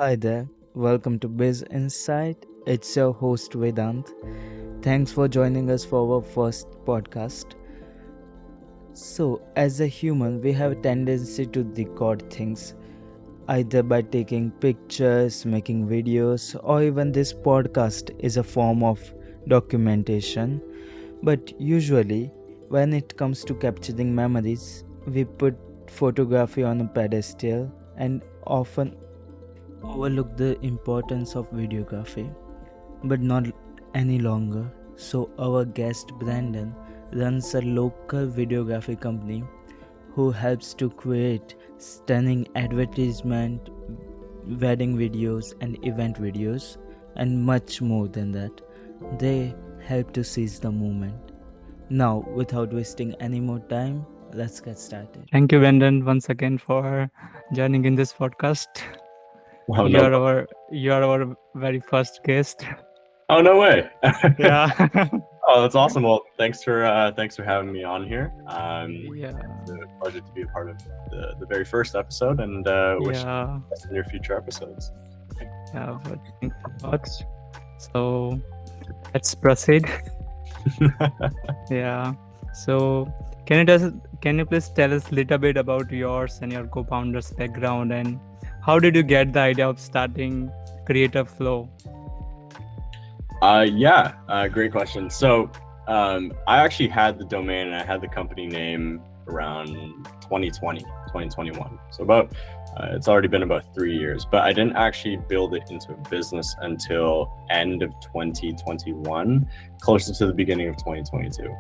Hi there, welcome to Biz Insight. It's your host Vedant. Thanks for joining us for our first podcast. So, as a human, we have a tendency to record things either by taking pictures, making videos, or even this podcast is a form of documentation. But usually, when it comes to capturing memories, we put photography on a pedestal and often overlook the importance of videography, but not any longer. So, our guest Brandon runs a local videography company who helps to create stunning advertisement, wedding videos, and event videos, and much more than that. They help to seize the moment. Now, without wasting any more time, let's get started. Thank you, Brendan, once again for joining in this podcast. Oh, You no. are our very first guest. Oh, no way. Yeah. Oh, that's awesome. Well, thanks for having me on here. Yeah. It's a pleasure to be a part of the very first episode, and wish you Yeah. the best in your future episodes. Yeah. But thanks a lot. So let's proceed. Yeah. So can you please tell us a little bit about yours and your co-founder's background, and how did you get the idea of starting Creative Flow? Great question. So I actually had the domain and I had the company name around 2021. So about it's already been about 3 years, but I didn't actually build it into a business until end of 2021, closer to the beginning of 2022.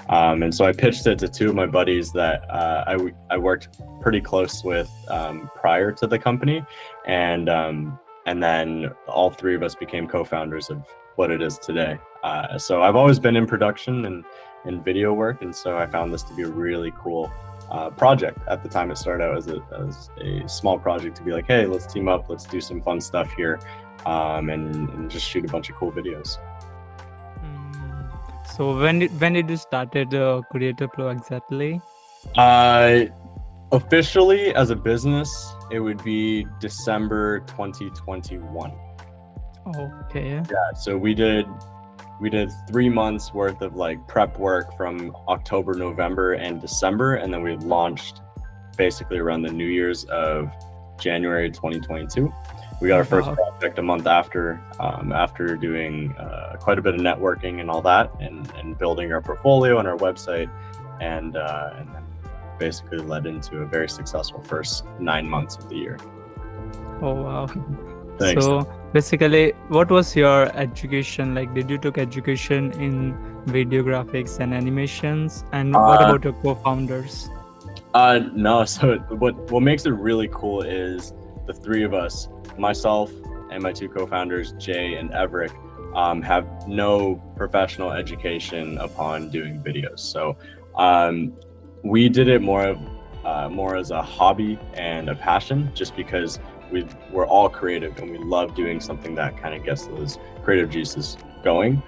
And so I pitched it to two of my buddies that I worked pretty close with prior to the company, and then all three of us became co-founders of what it is today. So I've always been in production and video work, and so I found this to be a really cool project. At the time, it started out as a small project to be like, hey, let's team up, let's do some fun stuff here, and just shoot a bunch of cool videos. So when did you started Creative Flow exactly? Officially as a business, it would be December 2021. Okay. Yeah, so we did 3 months worth of like prep work from October, November, and December, and then we launched basically around the New Year's of January 2022. We got our first project a month after doing quite a bit of networking and all that, and building our portfolio and our website, and then basically led into a very successful first 9 months of the year. Oh wow. Thanks. So basically, what was your education like? Did you took education in video graphics and animations? And what about your co-founders? No. So what makes it really cool is the three of us, myself and my two co-founders, Jay and Everett, have no professional education upon doing videos. So we did it more as a hobby and a passion, just because we're all creative and we love doing something that kind of gets those creative juices going.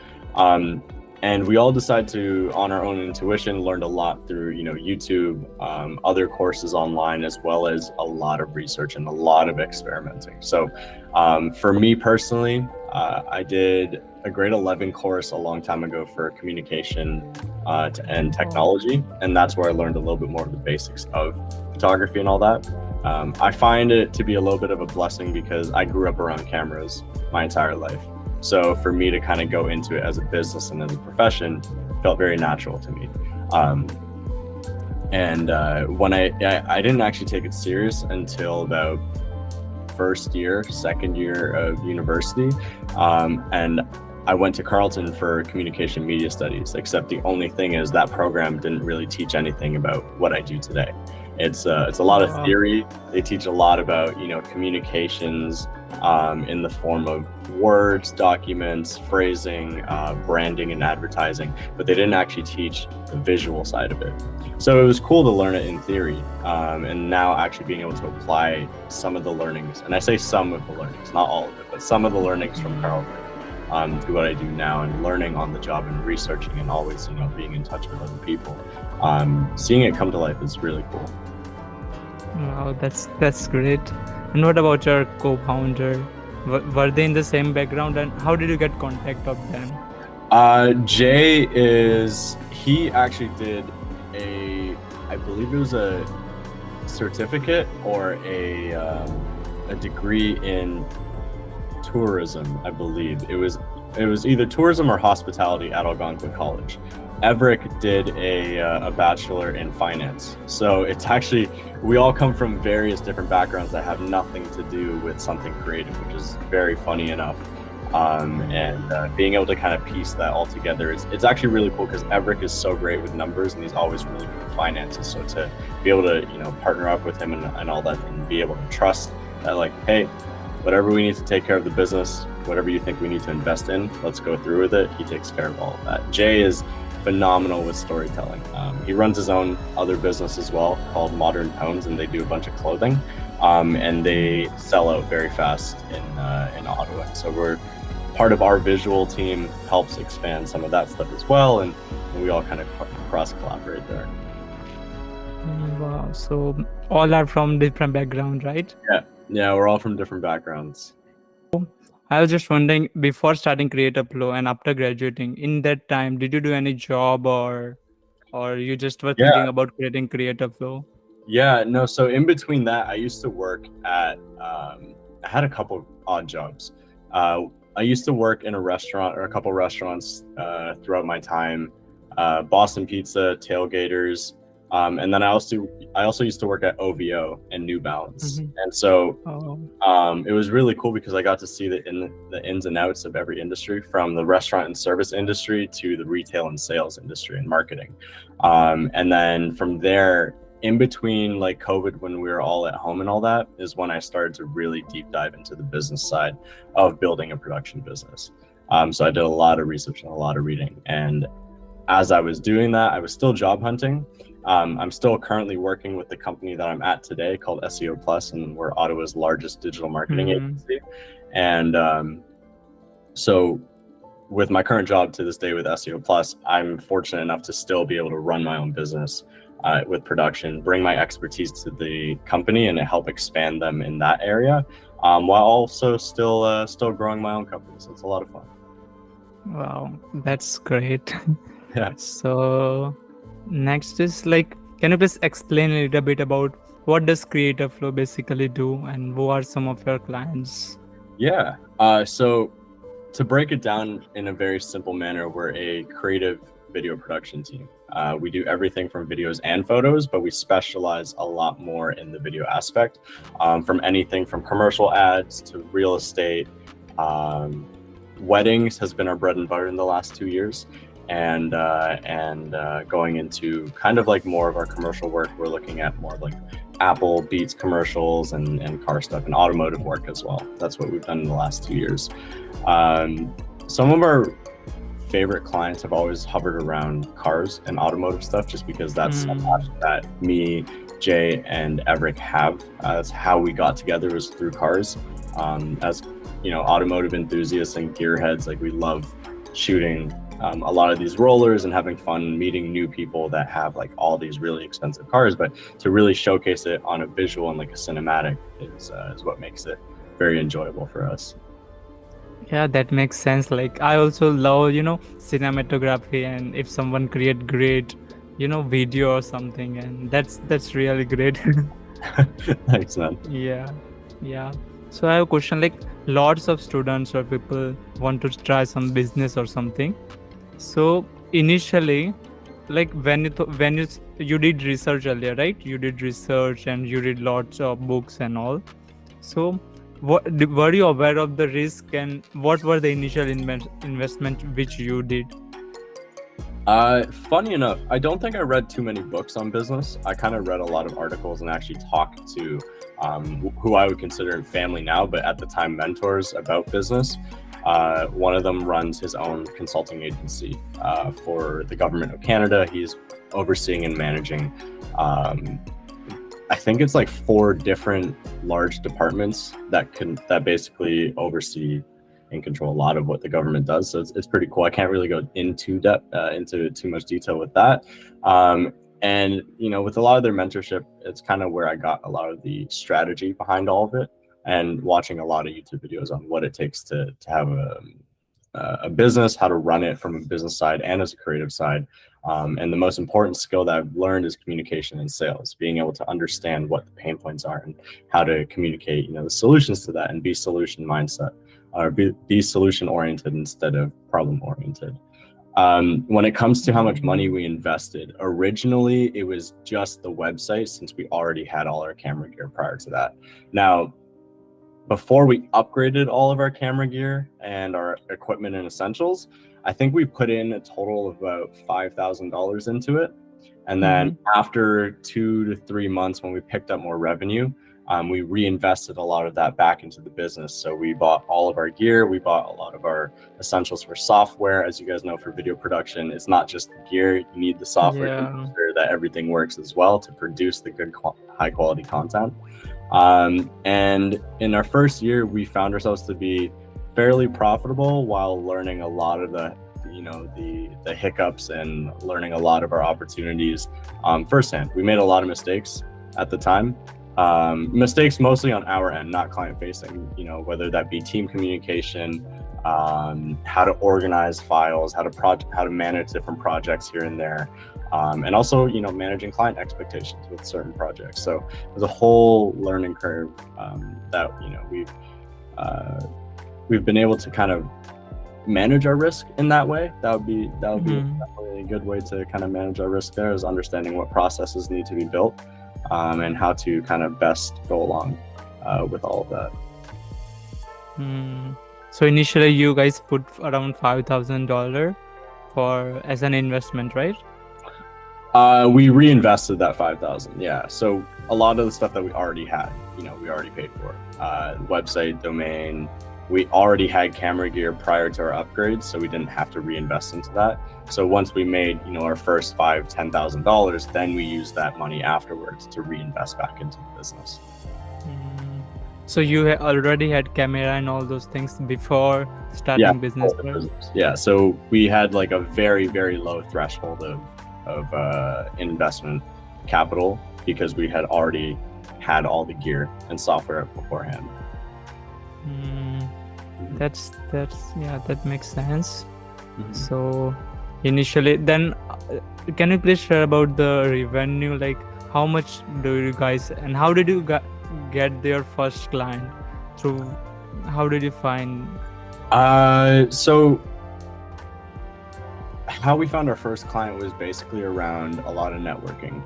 And we all decided to, on our own intuition, learned a lot through YouTube, other courses online, as well as a lot of research and a lot of experimenting. So for me personally, I did a grade 11 course a long time ago for communication and technology, and that's where I learned a little bit more of the basics of photography and all that. I find it to be a little bit of a blessing because I grew up around cameras my entire life. So for me to kind of go into it as a business and as a profession felt very natural to me. When I didn't actually take it serious until about second year of university. And I went to Carleton for communication media studies, except the only thing is that program didn't really teach anything about what I do today. It's a lot of theory. They teach a lot about communications in the form of words, documents, phrasing, branding, and advertising, but they didn't actually teach the visual side of it. So it was cool to learn it in theory, and now actually being able to apply some of the learnings, and I say some of the learnings, not all of it, but some of the learnings from Carleton to what I do now, and learning on the job and researching, and always being in touch with other people. Seeing it come to life is really cool. Wow, that's great. And what about your co-founder? Were they in the same background, and how did you get contact of them? Jay he actually did I believe it was a certificate or a degree in tourism. I believe it was either tourism or hospitality at Algonquin College. Everett did a bachelor in finance. So it's actually, we all come from various different backgrounds that have nothing to do with something creative, which is very funny enough. And being able to kind of piece that all together, it's actually really cool because Everett is so great with numbers and he's always really good with finances. So to be able to, partner up with him and all that, and be able to trust that, like, hey, whatever we need to take care of the business, whatever you think we need to invest in, let's go through with it. He takes care of all of that. Jay is phenomenal with storytelling. He runs his own other business as well called Modern Tones, and they do a bunch of clothing, and they sell out very fast in Ottawa. So we're part of our visual team helps expand some of that stuff as well, and we all kind of cross collaborate there. Wow, so all are from different background, right? Yeah, we're all from different backgrounds. I was just wondering, before starting Creative Flow and after graduating, in that time, did you do any job or you just were thinking about creating Creative Flow? Yeah, no. So in between that, I used to work at. I had a couple odd jobs. I used to work in a restaurant or a couple restaurants throughout my time. Boston Pizza, Tailgaters, and then I also used to work at OVO and New Balance. And so it was really cool because I got to see the ins and outs of every industry, from the restaurant and service industry to the retail and sales industry and marketing. And then from there, in between like COVID, when we were all at home and all that, is when I started to really deep dive into the business side of building a production business. So I did a lot of research and a lot of reading. And as I was doing that, I was still job hunting. I'm still currently working with the company that I'm at today called SEO Plus, and we're Ottawa's largest digital marketing agency. And so with my current job to this day with SEO Plus, I'm fortunate enough to still be able to run my own business with production, bring my expertise to the company and help expand them in that area, while also still growing my own company. So it's a lot of fun. Wow, that's great. Yeah. So next is like, can you please explain a little bit about what does Creative Flow basically do and who are some of your clients? Yeah. So to break it down in a very simple manner, we're a creative video production team. We do everything from videos and photos, but we specialize a lot more in the video aspect, from anything from commercial ads to real estate. Weddings has been our bread and butter in the last 2 years. And going into kind of like more of our commercial work, we're looking at more like Apple Beats commercials and car stuff and automotive work as well. That's what we've done in the last 2 years. Some of our favorite clients have always hovered around cars and automotive stuff, just because that's a passion that me, Jay, and Everett have. That's how we got together, was through cars. As automotive enthusiasts and gearheads, like, we love shooting a lot of these rollers and having fun meeting new people that have like all these really expensive cars, but to really showcase it on a visual and like a cinematic is what makes it very enjoyable for us. Yeah, that makes sense. Like, I also love cinematography, and if someone create great video or something, and that's really great. Thanks, man. Yeah. So I have a question, like, lots of students or people want to try some business or something. So initially, like, when you did research earlier, right? You did research and you read lots of books and all. So were you aware of the risk, and what were the initial investment which you did? Funny enough, I don't think I read too many books on business. I kind of read a lot of articles and actually talked to who I would consider family now, but at the time mentors about business. One of them runs his own consulting agency for the government of Canada. He's overseeing and managing, I think it's like 4 different large departments that basically oversee and control a lot of what the government does. So it's pretty cool. I can't really go into too much detail with that. And with a lot of their mentorship, it's kind of where I got a lot of the strategy behind all of it. and watching a lot of YouTube videos on what it takes to have a business, how to run it from a business side and as a creative side. And the most important skill that I've learned is communication and sales, being able to understand what the pain points are and how to communicate, the solutions to that, and be solution mindset, or be solution oriented instead of problem oriented. When it comes to how much money we invested, originally it was just the website, since we already had all our camera gear prior to that. Now, before we upgraded all of our camera gear and our equipment and essentials, I think we put in a total of about $5,000 into it. And then after 2 to 3 months, when we picked up more revenue, we reinvested a lot of that back into the business. So we bought all of our gear. We bought a lot of our essentials for software. As you guys know, for video production, it's not just the gear. You need the software to make sure that everything works as well to produce the good, high quality content. And in our first year, we found ourselves to be fairly profitable while learning a lot of the hiccups and learning a lot of our opportunities firsthand. We made a lot of mistakes at the time. Mistakes mostly on our end, not client facing, whether that be team communication, how to organize files, how to manage different projects here and there. And also, managing client expectations with certain projects. So there's a whole learning curve that, we've been able to kind of manage our risk in that way. That would be definitely a good way to kind of manage our risk there, is understanding what processes need to be built and how to kind of best go along with all of that. So initially you guys put around $5,000 as an investment, right? We reinvested that $5,000. Yeah. So a lot of the stuff that we already had, we already paid for. Website, domain. We already had camera gear prior to our upgrades, so we didn't have to reinvest into that. So once we made, our first $10,000, then we used that money afterwards to reinvest back into the business. So you already had camera and all those things before starting business, right? Yeah. So we had like a very, very low threshold of investment capital, because we had already had all the gear and software beforehand. That makes sense. So initially, then can you please share about the revenue? Like, how much do you guys, and how did you get their first client? How did you find? So how we found our first client was basically around a lot of networking.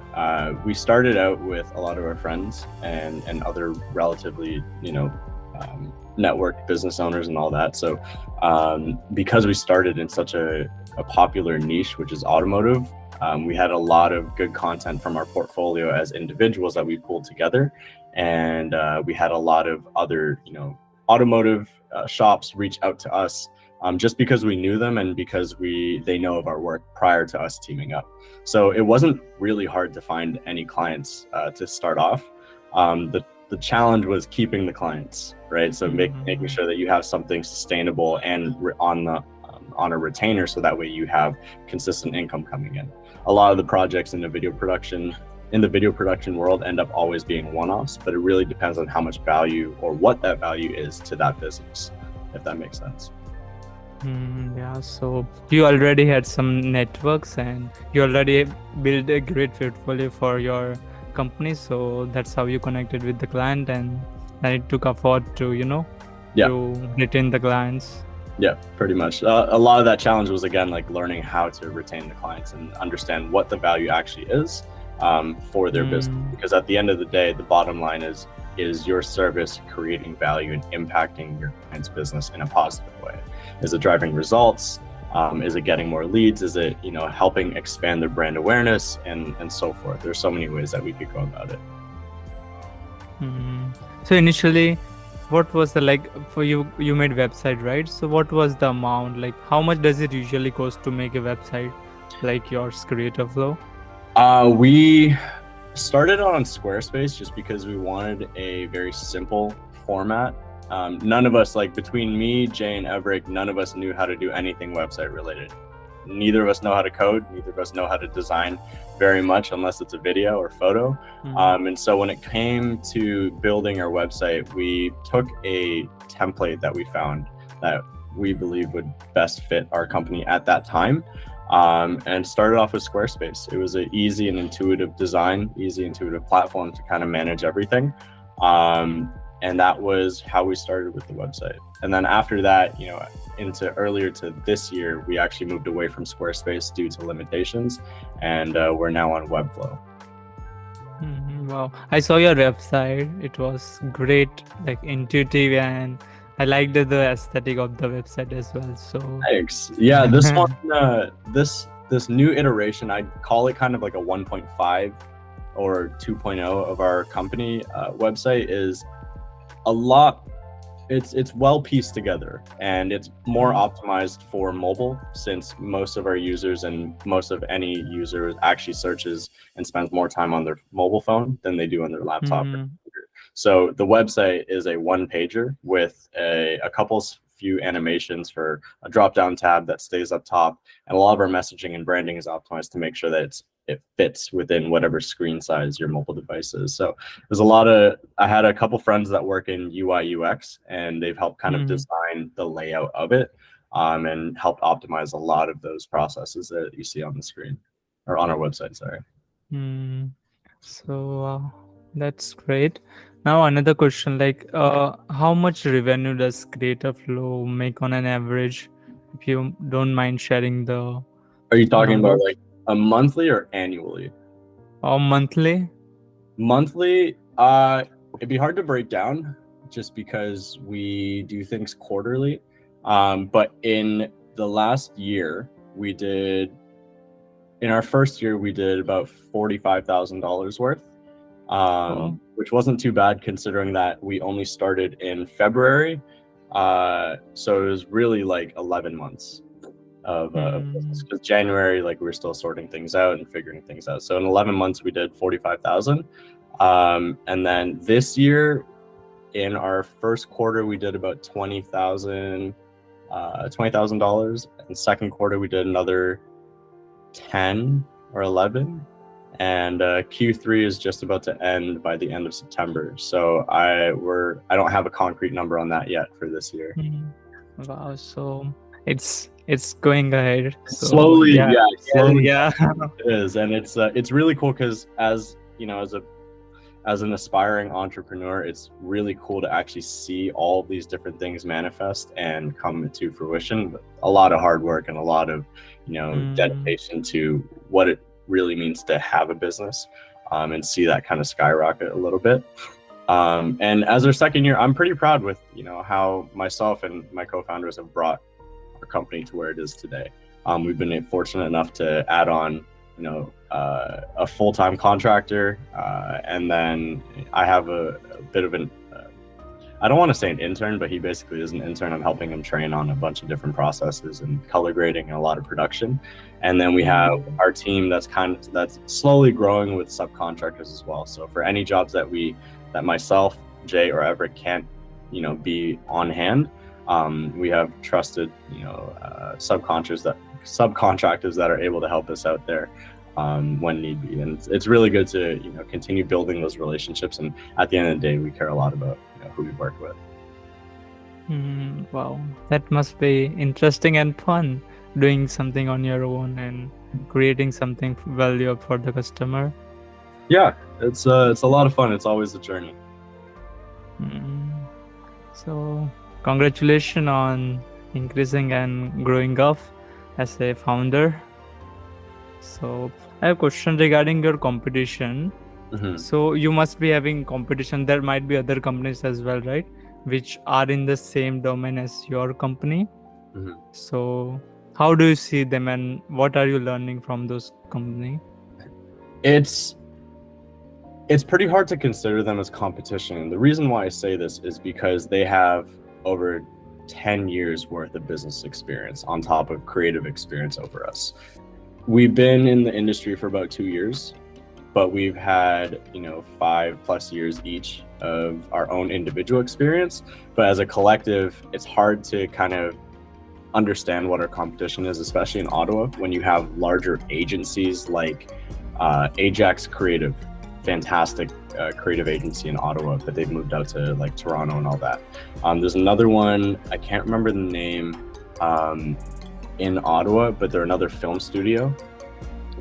We started out with a lot of our friends and other relatively, networked business owners and all that. So because we started in such a popular niche, which is automotive, we had a lot of good content from our portfolio as individuals that we pulled together. And we had a lot of other, automotive shops reach out to us just because we knew them and because they know of our work prior to us teaming up. So it wasn't really hard to find any clients to start off. The challenge was keeping the clients, right? So making sure that you have something sustainable and on a retainer, so that way you have consistent income coming in. A lot of the projects in the video production world end up always being one-offs, but it really depends on how much value or what that value is to that business, if that makes sense. Yeah, so you already had some networks and you already built a great portfolio for your company, so that's how you connected with the client, and then it took effort to to retain the clients. Yeah, pretty much. A lot of that challenge was, again, like learning how to retain the clients and understand what the value actually is for their business, because at the end of the day, the bottom line is your service creating value and impacting your client's business in a positive way? Is it driving results? Is it getting more leads? Is it, helping expand their brand awareness and so forth? There's so many ways that we could go about it. So initially, what was for you made website, right? So what was the amount? Like, how much does it usually cost to make a website like yours, Creative Flow? We started on Squarespace just because we wanted a very simple format. None of us, between me, Jay, and Everett, none of us knew how to do anything website related. neither of us know how to code, neither of us know how to design very much unless it's a video or photo. And so when it came to building our website, we took a template that we found that we believe would best fit our company at that time, and started off with Squarespace. It was an easy and intuitive design, easy intuitive platform to kind of manage everything. And that was how we started with the website. And then after that, into earlier to this year, we actually moved away from Squarespace due to limitations, and we're now on Webflow. Wow, I saw your website. It was great, like intuitive, and I liked the aesthetic of the website as well. So thanks. Yeah, this one, this new iteration, I'd call it kind of like a 1.5 or 2.0 of our company website, is a lot. It's well pieced together, and it's more optimized for mobile, since most of our users and most of any user actually searches and spends more time on their mobile phone than they do on their laptop. So the website is a one-pager with a few animations for a drop-down tab that stays up top, and a lot of our messaging and branding is optimized to make sure that it fits within whatever screen size your mobile device is. So there's I had a couple friends that work in UI UX, and they've helped kind of design the layout of it, and helped optimize a lot of those processes that you see on the screen, or on our website, sorry. So that's great. Now another question, like how much revenue does Creative Flow make on an average, if you don't mind sharing the Are you talking about like a monthly or annually? Or monthly? Monthly, it'd be hard to break down just because we do things quarterly. But in the last year, in our first year, we did about $45,000 worth, which wasn't too bad considering that we only started in February. So it was really like 11 months of business, because January, like, we were still sorting things out and figuring things out. So in 11 months, we did 45,000. And then this year, in our first quarter, we did about $20,000. And second quarter, we did another 10 or 11. And Q3 is just about to end by the end of September. So I don't have a concrete number on that yet for this year. Wow, so it's going ahead. So, slowly. Yeah. It is, and it's really cool because, as you know, as an aspiring entrepreneur, it's really cool to actually see all of these different things manifest and come to fruition. A lot of hard work and a lot of dedication to what it really means to have a business, and see that kind of skyrocket a little bit. And as our second year, I'm pretty proud with how myself and my co-founders have brought our company to where it is today. We've been fortunate enough to add on a full-time contractor, and then I have a bit of an I don't want to say an intern, but he basically is an intern. I'm helping him train on a bunch of different processes and color grading and a lot of production. And then we have our team that's slowly growing with subcontractors as well. So for any jobs that myself, Jay, or Everett can't be on hand, we have trusted subcontractors that are able to help us out there when need be. And it's really good to continue building those relationships. And at the end of the day, we care a lot about who we work with. Wow, that must be interesting and fun, doing something on your own and creating something valuable for the customer. Yeah, it's a lot of fun. It's always a journey. So congratulations on increasing and growing up as a founder. So I have a question regarding your competition. So you must be having competition. There might be other companies as well, right, which are in the same domain as your company. So how do you see them, and what are you learning from those companies? It's pretty hard to consider them as competition. The reason why I say this is because they have over 10 years worth of business experience on top of creative experience over us. We've been in the industry for about 2 years, but we've had 5+ years each of our own individual experience. But as a collective, it's hard to kind of understand what our competition is, especially in Ottawa, when you have larger agencies like Ajax Creative, fantastic creative agency in Ottawa, but they've moved out to like Toronto and all that. There's another one, I can't remember the name in Ottawa, but they're another film studio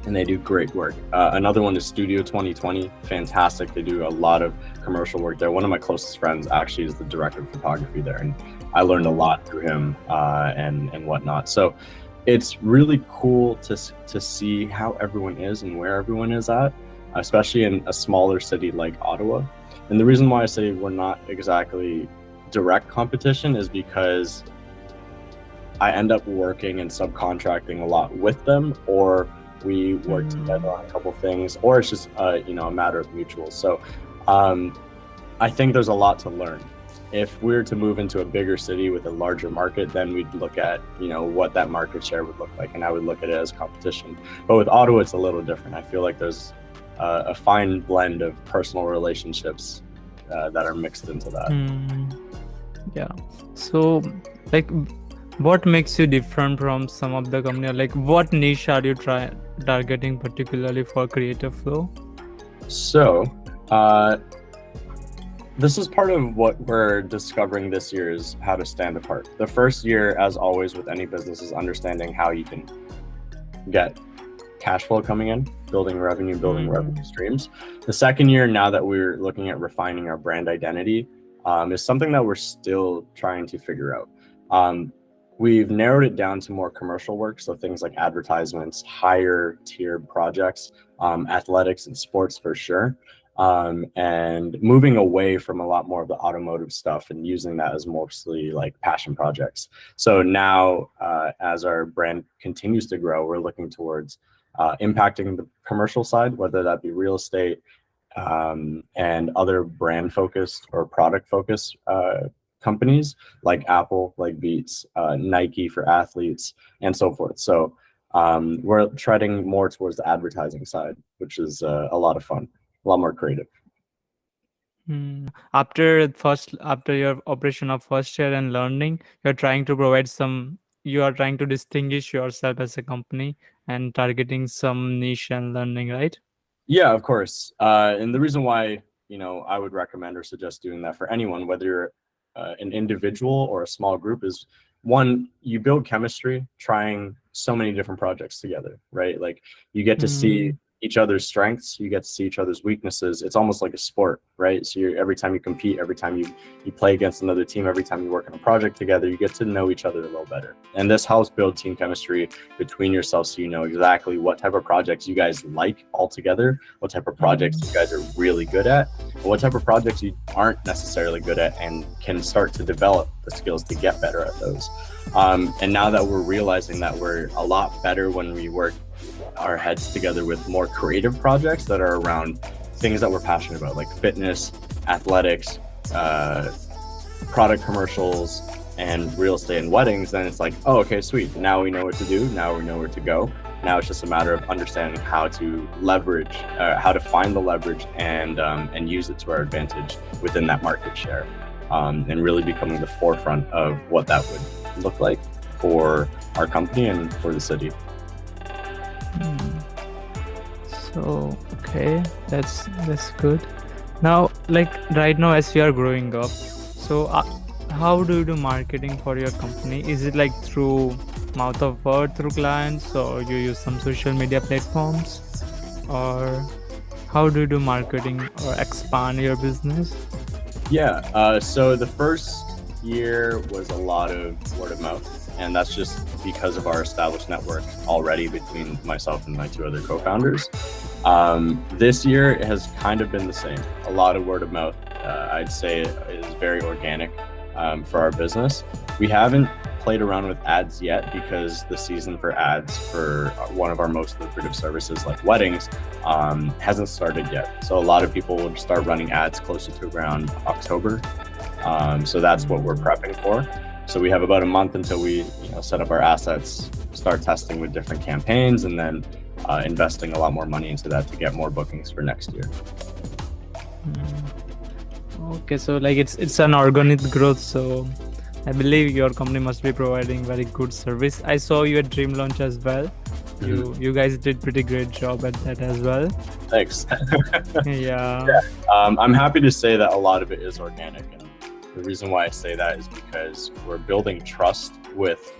and they do great work. Another one is Studio 2020, fantastic. They do a lot of commercial work there. One of my closest friends actually is the director of photography there, and I learned a lot through him and whatnot. So it's really cool to see how everyone is and where everyone is at, especially in a smaller city like Ottawa. And the reason why I say we're not exactly direct competition is because I end up working and subcontracting a lot with them, or we work together on a couple things, or it's just a matter of mutual. So I think there's a lot to learn. If we were to move into a bigger city with a larger market, then we'd look at what that market share would look like, and I would look at it as competition. But with Ottawa, it's a little different. I feel like there's a fine blend of personal relationships that are mixed into that. Yeah. So like, what makes you different from some of the company? Like, what niche are you targeting particularly for Creative Flow? So this is part of what we're discovering this year, is how to stand apart. The first year, as always with any business, is understanding how you can get cash flow coming in, building revenue streams. The second year, now that we're looking at refining our brand identity, is something that we're still trying to figure out. We've narrowed it down to more commercial work, so things like advertisements, higher tiered projects, athletics and sports for sure, and moving away from a lot more of the automotive stuff and using that as mostly like passion projects. So now, as our brand continues to grow, we're looking towards impacting the commercial side, whether that be real estate and other brand focused or product focused companies like Apple, like Beats, Nike for athletes, and so forth. So we're treading more towards the advertising side, which is a lot of fun, a lot more creative. After your operation of first year and learning, you are trying to distinguish yourself as a company and targeting some niche and learning, right? Yeah, of course. And the reason why I would recommend or suggest doing that for anyone, whether you're an individual or a small group, is one, you build chemistry trying so many different projects together, right? Like you get to see each other's strengths, you get to see each other's weaknesses. It's almost like a sport, right? So every time you compete, every time you play against another team, every time you work on a project together, you get to know each other a little better. And this helps build team chemistry between yourselves, so you know exactly what type of projects you guys like all together, what type of projects you guys are really good at, and what type of projects you aren't necessarily good at and can start to develop the skills to get better at those. And now that we're realizing that we're a lot better when we work our heads together with more creative projects that are around things that we're passionate about, like fitness, athletics, product commercials, and real estate and weddings, then it's like, oh, okay, sweet. Now we know what to do. Now we know where to go. Now it's just a matter of understanding how to leverage, how to find the leverage and use it to our advantage within that market share, and really becoming the forefront of what that would look like for our company and for the city. So okay, that's good. Now, like right now, as you are growing up, so how do you do marketing for your company? Is it like through mouth of word through clients, or you use some social media platforms, or how do you do marketing or expand your business? Yeah, so the first year was a lot of word of mouth, and that's just because of our established network already between myself and my two other co-founders. This year it has kind of been the same. A lot of word of mouth. I'd say is very organic for our business. We haven't played around with ads yet because the season for ads for one of our most lucrative services like weddings hasn't started yet. So a lot of people will start running ads closer to around October. So that's what we're prepping for. So we have about a month until we set up our assets, start testing with different campaigns, and then investing a lot more money into that to get more bookings for next year. Okay, so like it's an organic growth. So I believe your company must be providing very good service. I saw you at Dream Launch as well. You guys did pretty great job at that as well. Thanks. Yeah. I'm happy to say that a lot of it is organic, and the reason why I say that is because we're building trust with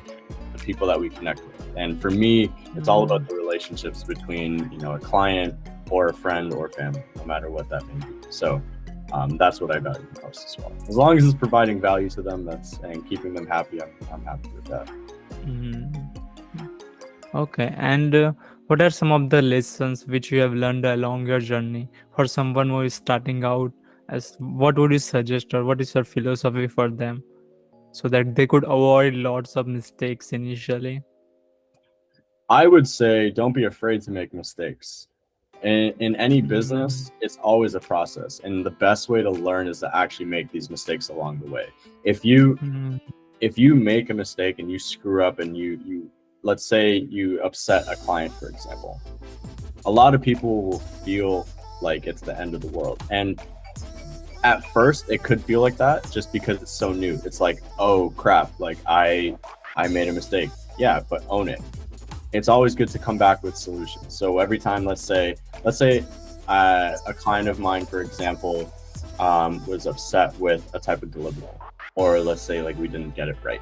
the people that we connect with. And for me, it's all about the relationships between a client or a friend or family, no matter what that may be. So that's what I value the most as well. As long as it's providing value to them, and keeping them happy, I'm happy with that. Okay. And what are some of the lessons which you have learned along your journey for someone who is starting out? As what would you suggest, or what is your philosophy for them, so that they could avoid lots of mistakes initially? I would say don't be afraid to make mistakes. In any business, it's always a process, and the best way to learn is to actually make these mistakes along the way. If you make a mistake and you screw up, and you let's say you upset a client, for example, a lot of people will feel like it's the end of the world. And at first it could feel like that just because it's so new. It's like, oh crap, like I made a mistake. Yeah, but own it. It's always good to come back with solutions. So every time, let's say a client of mine, for example, was upset with a type of deliverable, or let's say like we didn't get it right.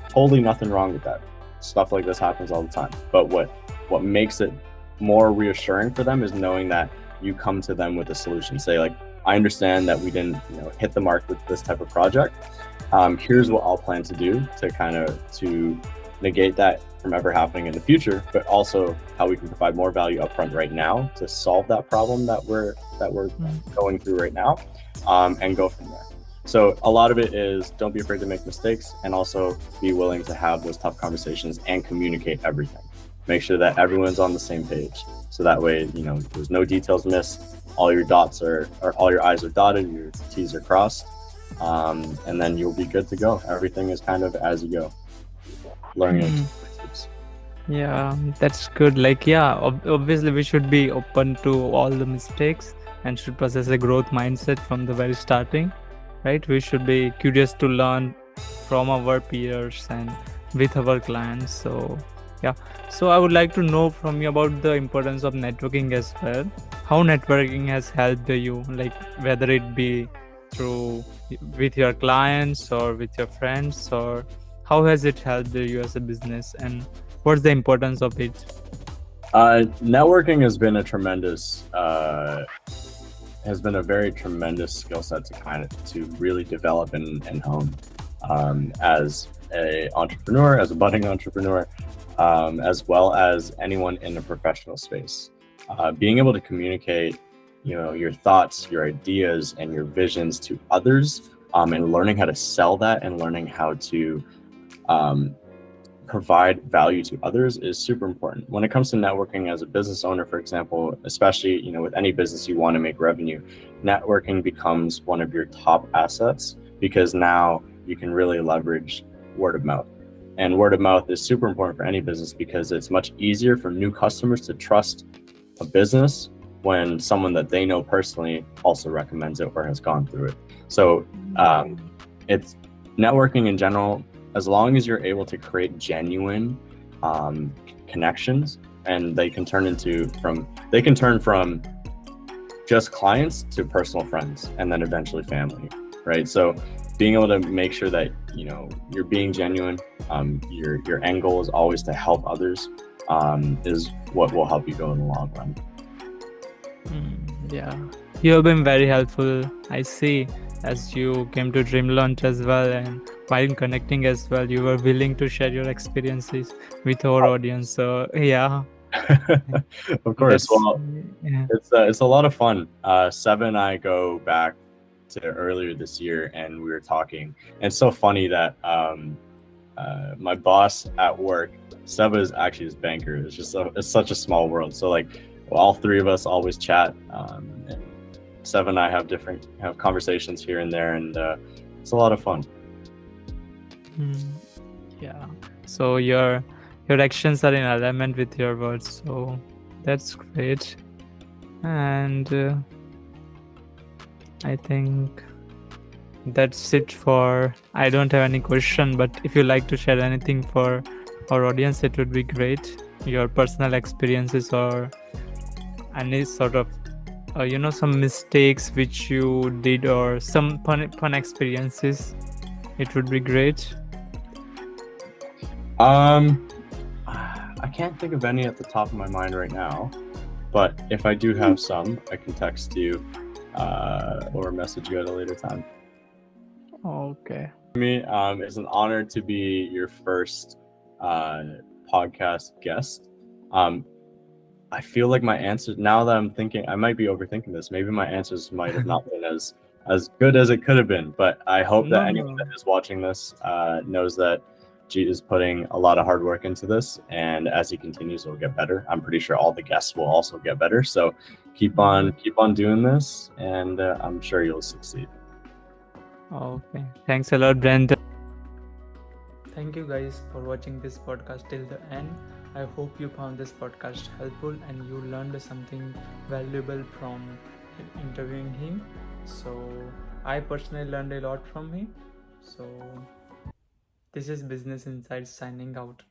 Totally nothing wrong with that. Stuff like this happens all the time. But what makes it more reassuring for them is knowing that you come to them with a solution. Say like, I understand that we didn't hit the mark with this type of project. Here's what I'll plan to do to negate that from ever happening in the future, but also how we can provide more value upfront right now to solve that problem that we're going through right now, and go from there. So a lot of it is don't be afraid to make mistakes, and also be willing to have those tough conversations and communicate everything. Make sure that everyone's on the same page, so that way there's no details missed. All your dots or all your I's are dotted, your T's are crossed, and then you'll be good to go. Everything is kind of as you go, learning experiences. Yeah, that's good. Like, yeah, obviously we should be open to all the mistakes and should possess a growth mindset from the very starting, right? We should be curious to learn from our peers and with our clients. So yeah, so I would like to know from you about the importance of networking as well. How networking has helped you, like whether it be through with your clients or with your friends, or how has it helped you as a business, and what's the importance of it? Networking has been a very tremendous skill set to really develop and hone, as a budding entrepreneur, as well as anyone in the professional space. Being able to communicate, your thoughts, your ideas, and your visions to others, and learning how to sell that, and learning how to provide value to others is super important. When it comes to networking as a business owner, for example, especially with any business you want to make revenue, networking becomes one of your top assets, because now you can really leverage word of mouth. And word of mouth is super important for any business, because it's much easier for new customers to trust a business when someone that they know personally also recommends it or has gone through it. So it's networking in general. As long as you're able to create genuine connections, and they can turn from just clients to personal friends, and then eventually family, right? So being able to make sure that you're being genuine, your end goal is always to help others, is what will help you go in the long run. Yeah, you have been very helpful, I see, as you came to Dream Launch as well, and while connecting as well, you were willing to share your experiences with our audience. So yeah. Of course. Well, yeah. it's a lot of fun. Seba and I go back to earlier this year, and we were talking. And it's so funny that my boss at work, Seba, is actually his banker. It's such a small world. So like, all three of us always chat. And Seba and I have conversations here and there, and it's a lot of fun. Yeah. So your actions are in alignment with your words. So that's great. And I think that's it for. I don't have any question, but if you like to share anything for our audience, it would be great. Your personal experiences or any sort of some mistakes which you did or some fun experiences, it would be great. I can't think of any at the top of my mind right now, but if I do have some, I can text you or message you at a later time. Okay. For me, it's an honor to be your first podcast guest. I feel like my answers, now that I'm thinking, I might be overthinking this. Maybe my answers might have not been as good as it could have been, but I hope that anyone that is watching this knows that G is putting a lot of hard work into this, and as he continues, it'll get better. I'm pretty sure all the guests will also get better. So keep on doing this, and I'm sure you'll succeed. Okay. Thanks a lot, Brent. Thank you guys for watching this podcast till the end. I hope you found this podcast helpful and you learned something valuable from interviewing him. So I personally learned a lot from him. So this is Business Insights signing out.